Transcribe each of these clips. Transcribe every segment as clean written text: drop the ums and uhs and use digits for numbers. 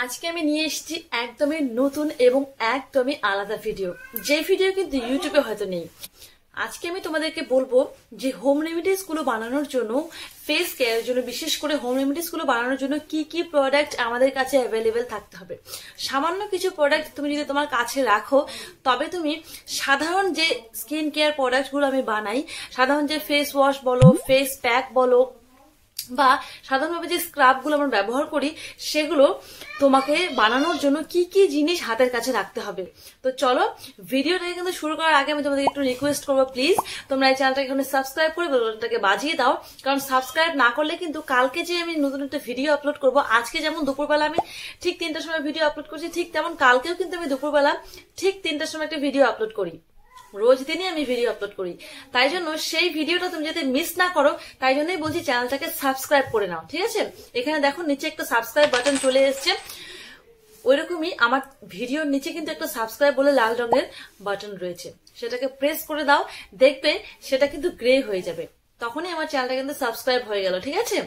আজকে আমি নিয়ে এসেছি একদমই নতুন এবং একদমই আলাদা ভিডিও, যে ভিডিও কিন্তু ইউটিউবে হয়তো নেই। আজকে আমি তোমাদেরকে বলবো যে হোম রেমেডিস গুলো বানানোর জন্য, ফেস কেয়ারের জন্য, বিশেষ করে হোম রেমেডিস গুলো বানানোর জন্য কি কি প্রোডাক্ট আমাদের কাছে অ্যাভেলেবেল থাকতে হবে। সামান্য কিছু প্রোডাক্ট তুমি যদি তোমার কাছে রাখো, তবে তুমি সাধারণ যে স্কিন কেয়ার প্রোডাক্ট গুলো আমি বানাই, সাধারণ যে ফেস ওয়াশ বলো, ফেস প্যাক বলো, বা সাধারণভাবে যে স্ক্রাব গুলো আমরা ব্যবহার করি, সেগুলো তোমাকে বানানোর জন্য কি কি জিনিস হাতের কাছে রাখতে হবে। তো চলো ভিডিওটাকে কিন্তু শুরু করার আগে আমি তোমাদের একটু রিকোয়েস্ট করবো, প্লিজ তোমরা এই চ্যানেলটাকে এখানে সাবস্ক্রাইব করে বেলটাকে বাজিয়ে দাও। কারণ সাবস্ক্রাইব না করলে কিন্তু কালকে যে আমি নতুন একটা ভিডিও আপলোড করবো, আজকে যেমন দুপুরবেলা আমি ঠিক 3টার সময় ভিডিও আপলোড করছি, ঠিক তেমন কালকেও কিন্তু আমি দুপুরবেলা ঠিক 3টার সময় একটা ভিডিও আপলোড করি। রোজ দিনই আমি ভিডিও আপলোড করি, তাই জন্য সেই ভিডিওটা তুমি যাতে মিস না করো, তাই জন্যই বলছি চ্যানেলটাকে সাবস্ক্রাইব করে নাও, ঠিক আছে। এখানে দেখো নিচে একটা সাবস্ক্রাইব বাটন চলে এসছে, ওইরকমই আমার ভিডিওর নিচে কিন্তু একটা সাবস্ক্রাইব বলে লাল রঙের বাটন রয়েছে, সেটাকে প্রেস করে দাও, দেখবে সেটা কিন্তু গ্রে হয়ে যাবে, তখনই আমার চ্যানেলটা কিন্তু সাবস্ক্রাইব হয়ে গেল, ঠিক আছে।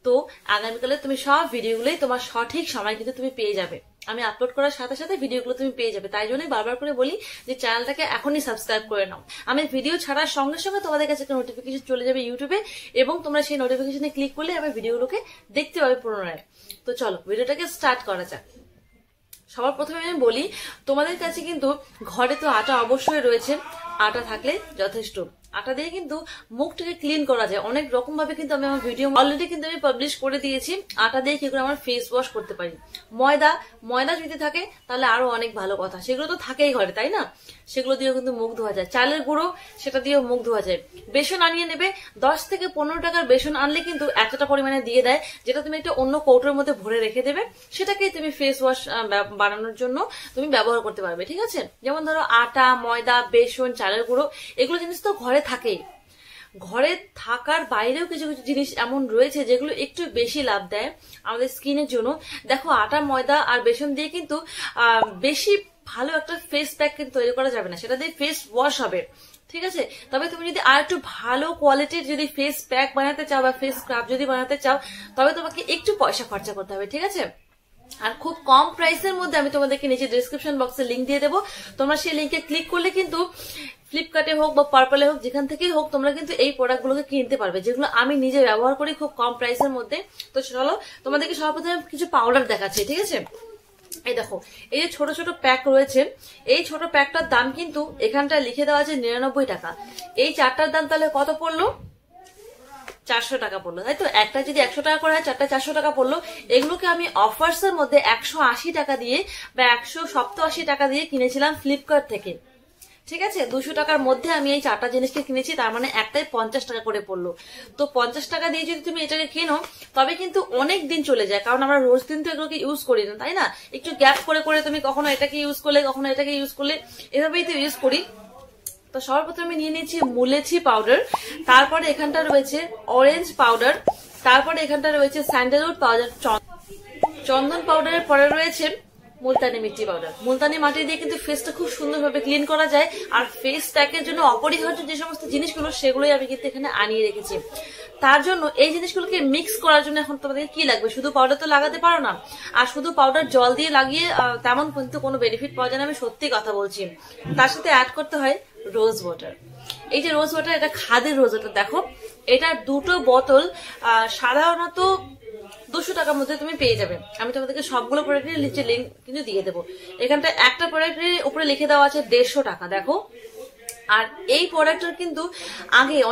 তো আগামীকালে তুমি সব ভিডিওগুলোই তোমার সঠিক সময় কিন্তু তুমি পেয়ে যাবে, আমি আপলোড করার সাথে সাথে ভিডিওগুলো তুমি পেয়ে যাবে। তাই জন্যই বারবার করে বলি যে চ্যানেলটাকে এখনই সাবস্ক্রাইব করে নাও। আমি ভিডিও ছাড়ার সঙ্গে সঙ্গে তোমাদের কাছে একটা নোটিফিকেশন চলে যাবে ইউটিউবে, এবং তোমরা সেই নোটিফিকেশনে ক্লিক করলে আমার ভিডিওগুলোকে দেখতে পাবে পুনরায়। তো চলো ভিডিওটাকে স্টার্ট করা যাক। সবার প্রথমে আমি বলি, তোমাদের কাছে কিন্তু ঘরে তো আটা অবশ্যই রয়েছে, আটা থাকলে যথেষ্ট। আটা দিয়ে কিন্তু মুখটাকে ক্লিন করা যায় অনেক রকম ভাবে, কিন্তু আমি আমার ভিডিও অলরেডি কিন্তু আমি পাবলিশ করে দিয়েছি আটা দিয়ে কি করে আমরা ফেস ওয়াশ করতে পারি। ময়দা যদি থাকে তাহলে আরো অনেক ভালো কথা, সেগুলো তো থাকেই ঘরে, তাই না, সেগুলো দিয়েও কিন্তু মুখ ধোয়া যায়। চালের গুঁড়ো, সেটা দিয়েও মুখ ধোয়া যায়। বেসন আনিয়ে নেবে, 10 থেকে 15 টাকার বেসন আনলে কিন্তু এতটা পরিমাণে দিয়ে দেয়, যেটা তুমি একটা অন্য কৌটোর মধ্যে ভরে রেখে দেবে, সেটাকেই তুমি ফেস ওয়াশ বানানোর জন্য তুমি ব্যবহার করতে পারবে, ঠিক আছে। যেমন ধরো আটা, ময়দা, বেসন, চালের গুঁড়ো, এগুলো জিনিস তো ঘরে থাকেই। ঘরে থাকার বাইরেও কিছু কিছু জিনিস এমন রয়েছে যেগুলো একটু বেশি লাভ দেয় আমাদের স্কিনের জন্য। দেখো, আটা, ময়দা আর বেসন দিয়ে কিন্তু বেশি ভালো একটা ফেস প্যাক কিন্তু তৈরি করা যাবে না, সেটা দিয়ে ফেস ওয়াশ হবে, ঠিক আছে। তবে তুমি যদি আর একটু ভালো কোয়ালিটির যদি ফেস প্যাক বানাতে চাও বা ফেস স্ক্রাব যদি বানাতে চাও, তবে তোমাকে একটু পয়সা খরচা করতে হবে, ঠিক আছে। আর খুব কম প্রাইসের মধ্যে আমি তোমাদেরকে নিচে ডিসক্রিপশন বক্সে লিঙ্ক দিয়ে দেবো, তোমরা সেই লিঙ্কে ক্লিক করলে কিন্তু ফ্লিপকার্টে হোক বা পার্পলে হোক, যেখান থেকেই হোক, তোমরা কিন্তু এই প্রোডাক্টগুলোকে কিনতে পারবে, যেগুলো আমি নিজে ব্যবহার করি খুব কম প্রাইসের মধ্যে। তো চলো তোমাদেরকে সর্বপ্রথমে কিছু পাউডার দেখাচ্ছি, ঠিক আছে। এই দেখো, এই যে ছোট ছোট প্যাক রয়েছে, এই ছোট প্যাকটার দাম কিন্তু এখানটায় লিখে দেওয়া আছে 99 টাকা। এই চারটার দাম তাহলে কত পড়লো? 400 টাকা পড়লো, তাই তো। একটা যদি 100 টাকা করে হয়, চারটা 400 টাকা পড়লো। এগুলোকে আমি অফার্স এর মধ্যে 180 টাকা দিয়ে বা 187 টাকা দিয়ে কিনেছিলাম ফ্লিপকার্ট থেকে, ঠিক আছে। 200 টাকার মধ্যে আমি এই চারটা জিনিসকে কিনেছি, তার মানে একটাই 50 টাকা করে পড়লো। তো 50 টাকা দিয়ে যদি তুমি এটাকে কেনো, তবে কিন্তু অনেক দিন চলে যায়, কারণ আমরা রোজ দিন তো এগুলোকে ইউজ করি না, তাই না। একটু গ্যাপ করে করে তুমি কখনো এটাকে ইউজ করলে, কখনো এটাকে ইউজ করলে, এভাবেই তো ইউজ করি। তো সর্বপ্রথম আমি নিয়ে নিয়েছি মুলেছি পাউডার, তারপরে এখানটা রয়েছে অরেঞ্জ পাউডার, তারপরে এখানটা রয়েছে স্যান্ডেলউড পাউডার, চন্দন পাউডারের পরে রয়েছে মুলতানি মিট্টি পাউডার। মুলতানি মাটি দিয়ে কিন্তু ফেসটা খুব সুন্দরভাবে ক্লিন করা যায়, আর ফেস প্যাকের জন্য অপরিহার্য যে সমস্ত জিনিসগুলো, সেগুলোই আমি কিন্তু এখানে আনিয়ে রেখেছি। তার জন্য এই জিনিসগুলোকে মিক্স করার জন্য এখন তোমাদের কি লাগবে, শুধু পাউডার তো লাগাতে পারো না, আর শুধু পাউডার জল দিয়ে লাগিয়ে তেমন কিন্তু কোনো বেনিফিট পাওয়া যায় না, আমি সত্যি কথা বলছি। তার সাথে অ্যাড করতে হয় রোজ ওয়াটার। এই যে রোজ ওয়াটার, এটা খাদের রোজ ওয়াটার, দেখো এটা দুটো বোতল সাধারণত 200 টাকার মধ্যে তুমি পেয়ে যাবে। আমি তোমাদেরকে সবগুলো প্রোডাক্টের নিচে লিঙ্ক কিন্তু দিয়ে দেবো। এখানটা একটা প্রোডাক্টের উপরে লিখে দেওয়া আছে 150 টাকা, দেখো। আর এই প্রোডাক্টের কিন্তু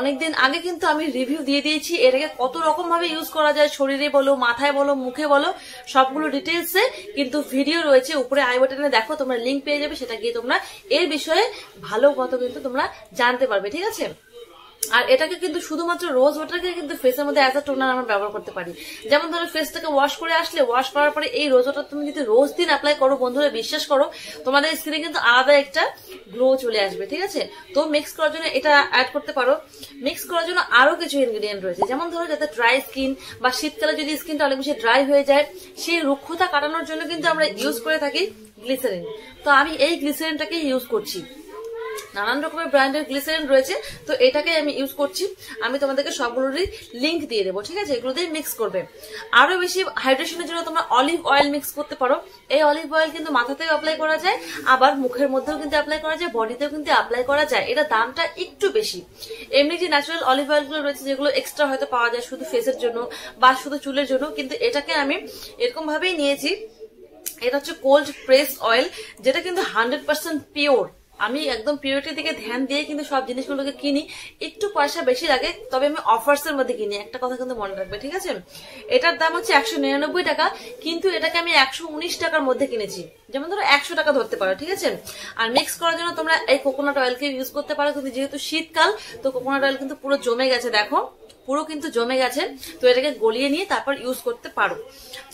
অনেকদিন আগে কিন্তু আমি রিভিউ দিয়ে দিয়েছি, এটাকে কত রকম ভাবে ইউজ করা যায়, শরীরে বলো, মাথায় বলো, মুখে বলো, সবগুলো ডিটেলসে কিন্তু ভিডিও রয়েছে। উপরে আই বাটনে দেখো, তোমরা লিঙ্ক পেয়ে যাবে, সেটা গিয়ে তোমরা এর বিষয়ে ভালো মতো কিন্তু তোমরা জানতে পারবে, ঠিক আছে। আর এটাকে কিন্তু শুধুমাত্র রোজ ওয়াটারকে কিন্তু ফেসের মধ্যে অ্যাজ আ টোনার আমরা ব্যবহার করতে পারি। যেমন ধরো ফেসটাকে ওয়াশ করে আসলে, ওয়াশ করার পরে এই রোজ ওয়াটার তুমি যদি রোজ দিন অ্যাপ্লাই করো, বন্ধুরা বিশ্বাস করো তোমাদের স্কিনে কিন্তু আলাদা একটা গ্লো চলে আসবে, ঠিক আছে। তো মিক্স করার জন্য এটা অ্যাড করতে পারো। মিক্স করার জন্য আরো কিছু ইনগ্রিডিয়েন্ট রয়েছে, যেমন ধরো যাতে ড্রাই স্কিন বা শীতকালে যদি স্কিনটা অনেক বেশি ড্রাই হয়ে যায়, সেই রুক্ষতা কাটানোর জন্য কিন্তু আমরা ইউজ করে থাকি গ্লিসারিন। তো আমি এই গ্লিসারিনটাকে ইউজ করছি, নানান রকমের ব্র্যান্ডের গ্লিসারিন রয়েছে। তো এটাকে আমি ইউজ করছি, আমি তোমাদেরকে সবগুলোরই লিঙ্ক দিয়ে দেবো, ঠিক আছে? এগুলো দিয়ে মিক্স করবে। আরো বেশি হাইড্রেশনের জন্য তোমরা অলিভ অয়েল মিক্স করতে পারো। এই অলিভ অয়েল কিন্তু মাথাতেও অ্যাপ্লাই করা যায়, আবার মুখের মধ্যেও কিন্তু অ্যাপ্লাই করা যায়, বডিতেও কিন্তু অ্যাপ্লাই করা যায়। এটা দামটা একটু বেশি। এমনি যে ন্যাচারাল অলিভ অয়েল গুলো রয়েছে যেগুলো এক্সট্রা হয়তো পাওয়া যায় শুধু ফেসের জন্য বা শুধু চুলের জন্য, কিন্তু এটাকে আমি এরকম ভাবেই নিয়েছি। এটা হচ্ছে কোল্ড প্রেসড অয়েল, যেটা কিন্তু 100% পিওর। আমি একদম পিওরিটির দিকে ধ্যান দিয়ে কিন্তু সব জিনিসগুলোকে কিনি। একটু পয়সা বেশি লাগে, তবে আমি অফার্স এর মধ্যে কিনি, একটা কথা কিন্তু মনে রাখবে, ঠিক আছে? এটার দাম হচ্ছে 199 টাকা, কিন্তু এটাকে আমি 119 টাকার মধ্যে কিনেছি। যেমন ধরো 100 টাকা ধরতে পারো, ঠিক আছে? আর মিক্স করার জন্য তোমরা এই কোকোনাট অয়েলকে ইউজ করতে পারো, কিন্তু যেহেতু শীতকাল তো কোকোনাট অয়েল কিন্তু পুরো জমে গেছে, দেখো পুরো কিন্তু জমে গেছে। তো এটাকে গলিয়ে নিয়ে তারপর ইউজ করতে পারো।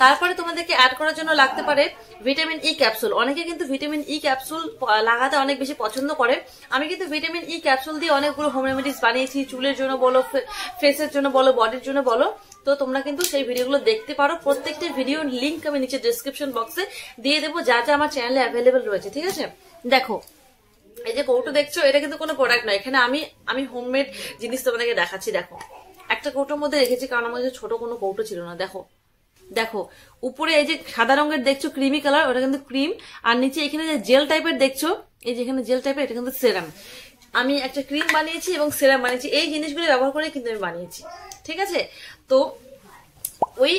তারপরে তোমাদেরকে অ্যাড করার জন্য লাগতে পারে ভিটামিন ই ক্যাপসুল। অনেকে কিন্তু ভিটামিন ই ক্যাপসুল লাগাতে অনেক বেশি পছন্দ করে। আমি কিন্তু ভিটামিন ই ক্যাপসুল দিয়ে অনেকগুলো হোম রেমেডিস বানিয়েছি, চুলের জন্য বলো, ফেসের জন্য বলো, বডির জন্য বলো। তো তোমরা কিন্তু সেই ভিডিওগুলো দেখতে পারো। প্রত্যেকটা ভিডিওর লিঙ্ক আমি নিচে ডেসক্রিপশন বক্সে দিয়ে দেবো, যা যা আমার চ্যানেলে অ্যাভেলেবেল রয়েছে, ঠিক আছে? দেখো এই যে কৌটো দেখছো, এটা কিন্তু কোনো প্রোডাক্ট নয়। এখানে আমি হোমমেড জিনিস তোমাদেরকে দেখাচ্ছি। দেখো একটা কৌটোর মধ্যে রেখেছি, কারণ আমার কাছে ছোট কোনো কৌটো ছিল না। দেখো দেখো উপরে এই যে সাদা রঙের দেখছো ক্রিমি কালার, ওটা কিন্তু ক্রিম। আর নিচে এখানে যে জেল টাইপের দেখছো, এই যে এখানে জেল টাইপের, এটা কিন্তু সেরাম। আমি একটা ক্রিম বানিয়েছি এবং সেরাম বানিয়েছি, এই জিনিসগুলো ব্যবহার করে কিন্তু আমি বানিয়েছি, ঠিক আছে? তো ওই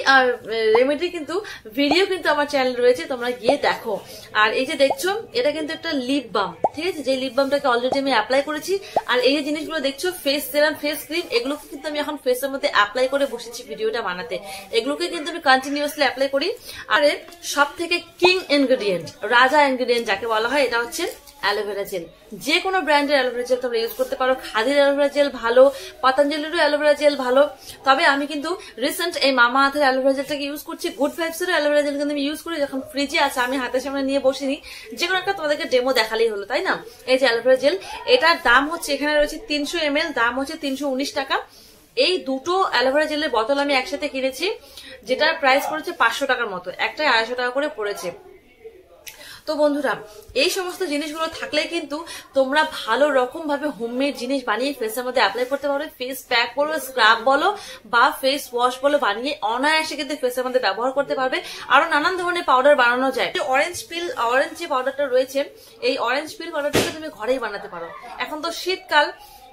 রেমেডি কিন্তু ভিডিও কিন্তু আমার চ্যানেল রয়েছে, তোমরা গিয়ে দেখো। আর এই যে দেখছো, এটা কিন্তু একটা লিপ বাম, ঠিক আছে? যে লিপ বামটাকে অলরেডি আমি অ্যাপ্লাই করেছি। আর এই যে জিনিসগুলো দেখছো, ফেস সেরাম, ফেস ক্রিম, এগুলোকে কিন্তু আমি এখন ফেসের মধ্যে অ্যাপ্লাই করে বসেছি ভিডিওটা বানাতে। এগুলোকে কিন্তু আমি কন্টিনিউয়াসলি অ্যাপ্লাই করি। আর সব থেকে কিং ইনগ্রেডিয়েন্ট, রাজা ইনগ্রেডিয়েন্ট যাকে বলা হয়, এটা হচ্ছে অ্যালোভেরা জেল। যে কোনো ব্র্যান্ডের অ্যালোভেরা জেল তোমরা ইউজ করতে পারো। খাদির অ্যালোভেরা জেল ভালো, পতঞ্জলিরও অ্যালোভেরা জেল ভালো। তবে আমি কিন্তু রিসেন্ট এই মামা আর্থের অ্যালোভেরা জেলটাকে ইউজ করছি। গুড ভাইবস এর অ্যালোভেরা জেল কিন্তু আমি ইউজ করি, যখন ফ্রিজে আছে আমি হাতের সামনে নিয়ে বসিনি, যে কোনো একটা তোমাদেরকে ডেমো দেখালেই হলো, তাই না? এই যে অ্যালোভেরা জেল, এটার দাম হচ্ছে, এখানে রয়েছে 300 ml, দাম হচ্ছে 319 টাকা। এই দুটো অ্যালোভেরা জেলের বোতল আমি একসাথে কিনেছি, যেটার প্রাইস পড়েছে 500 টাকার মতো, একটাই 250 টাকা করে পড়েছে। তো বন্ধুরা, এই সমস্ত জিনিসগুলো থাকলে কিন্তু তোমরা ভালো রকম ভাবে হোমমেড জিনিস বানিয়ে ফেসের মধ্যে অ্যাপ্লাই করতে পারবে। ফেস প্যাক বলো, স্ক্রাব বলো বা ফেস ওয়াশ বলো, বানিয়ে অনায়াসে কিন্তু ফেসের মধ্যে ব্যবহার করতে পারবে। আরো নানান ধরনের পাউডার বানানো যায়। অরেঞ্জ যে পাউডারটা রয়েছে, এই অরেঞ্জ পিল পাউডারটাকে তুমি ঘরেই বানাতে পারো। এখন তো শীতকাল,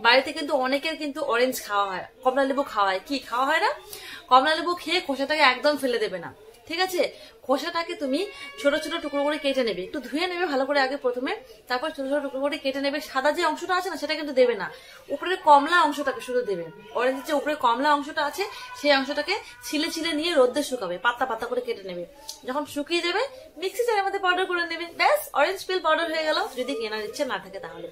বাড়িতে কিন্তু অনেকের কিন্তু অরেঞ্জ খাওয়া হয়, কমলা লেবু খাওয়া হয়। কি খাওয়া হয় না? কমলা লেবু খেয়ে খোসাটাকে একদম ফেলে দেবে না, ঠিক আছে? খোসাটাকে তুমি ছোট ছোট টুকরো করে কেটে নেবে, একটু ধুয়ে নেবে ভালো করে আগে প্রথমে, তারপর ছোট ছোট টুকরো করে কেটে নেবে। সাদা যে অংশটা আছে না, সেটা কিন্তু দেবে না, উপরে কমলা অংশটাকে শুধু দেবে। অরেঞ্জের যে উপরে কমলা অংশটা আছে, সেই অংশটাকে ছিলে ছিলে নিয়ে রোদ্দে শুকাবে, পাতলা পাতলা করে কেটে নেবে। যখন শুকিয়ে যাবে, মিক্সি জারের মধ্যে পাউডার করে নেবে, ব্যাস অরেঞ্জ পিল পাউডার হয়ে গেল। যদি কেনার ইচ্ছে না থাকে তাহলে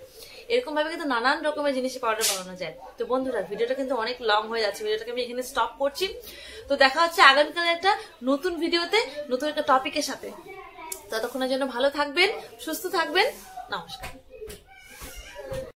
এরকম ভাবে কিন্তু নানান রকমের জিনিসের পাউডার বানানো যায়। তো বন্ধুরা, ভিডিওটা কিন্তু অনেক লং হয়ে যাচ্ছে, ভিডিওটাকে আমি এখানে স্টপ করছি। তো দেখা হচ্ছে আগামীকাল একটা নতুন ভিডিওতে, নতুন একটা টপিকের সাথে। ততক্ষণের জন্য ভালো থাকবেন, সুস্থ থাকবেন, নমস্কার।